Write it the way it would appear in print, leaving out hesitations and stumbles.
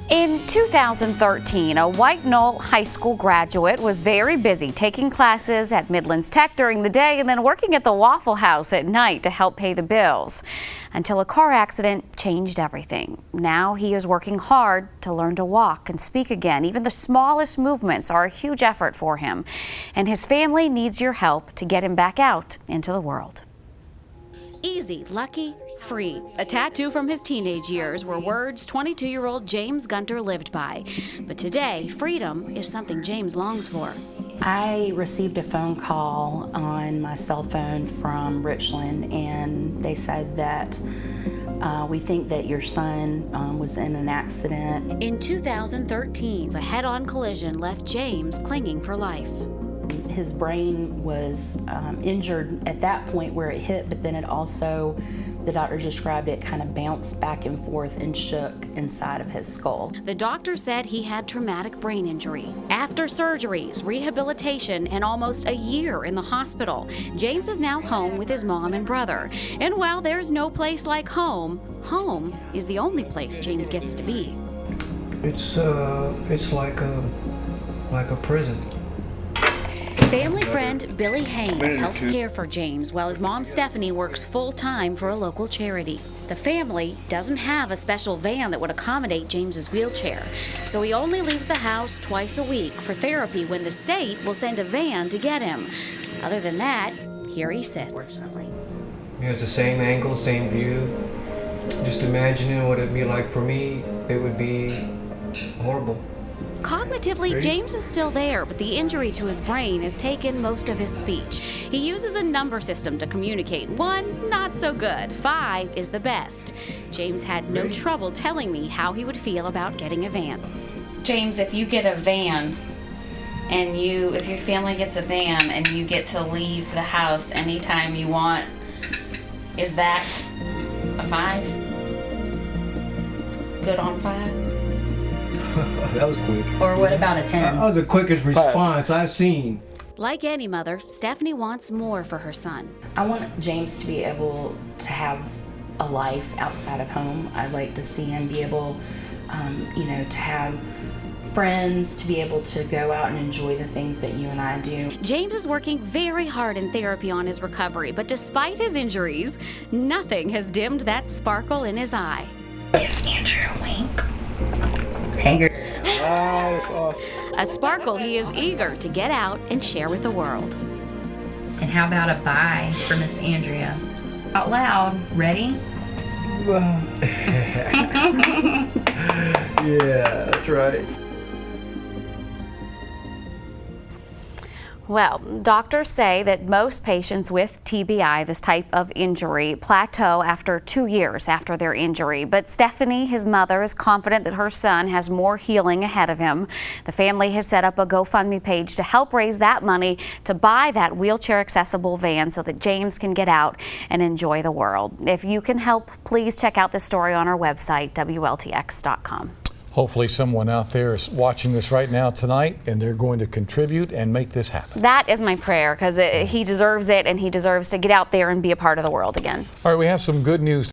In 2013, a White Knoll High School graduate was very busy taking classes at Midlands Tech during the day and then working at the Waffle House at night to help pay the bills, until a car accident changed everything. Now he is working hard to learn to walk and speak again. Even the smallest movements are a huge effort for him, and his family needs your help to get him back out into the world. Easy, lucky, free. A tattoo from his teenage years were words 22-year-old James Gunter lived by. But today, freedom is something James longs for. I received a phone call on my cell phone from Richland, and they said that we think that your son was in an accident. In 2013, the head-on collision left James clinging for life. His brain was injured at that point where it hit, but then it also, the doctors described it, kind of bounced back and forth and shook inside of his skull. The doctor said he had traumatic brain injury. After surgeries, rehabilitation, and almost a year in the hospital, James is now home with his mom and brother. And while there's no place like home, home is the only place James gets to be. It's like a prison. Family friend Billy Haynes helps care for James while his mom Stephanie works full-time for a local charity. The family doesn't have a special van that would accommodate James's wheelchair, so he only leaves the house twice a week for therapy when the state will send a van to get him. Other than that, here he sits. He has the same angle, same view. Just imagining what it'd be like for me, it would be horrible. Cognitively, James is still there, but the injury to his brain has taken most of his speech. He uses a number system to communicate. 1, not so good. 5 is the best. James had no trouble telling me how he would feel about getting a van. James, if you get a van, and if your family gets a van and you get to leave the house anytime you want, is that a 5? Good on 5? That was quick. Or what about a 10? That was the quickest response I've seen. Like any mother, Stephanie wants more for her son. I want James to be able to have a life outside of home. I'd like to see him be able, to have friends, to be able to go out and enjoy the things that you and I do. James is working very hard in therapy on his recovery, but despite his injuries, nothing has dimmed that sparkle in his eye. Give Andrew a wink. Take her. A sparkle he is eager to get out and share with the world. And how about a bye for Miss Andrea? Out loud. Ready? Yeah, that's right. Well, doctors say that most patients with TBI, this type of injury, plateau after 2 years after their injury. But Stephanie, his mother, is confident that her son has more healing ahead of him. The family has set up a GoFundMe page to help raise that money to buy that wheelchair-accessible van so that James can get out and enjoy the world. If you can help, please check out this story on our website, WLTX19. Hopefully someone out there is watching this right now tonight and they're going to contribute and make this happen. That is my prayer, because he deserves it, and he deserves to get out there and be a part of the world again. All right, we have some good news.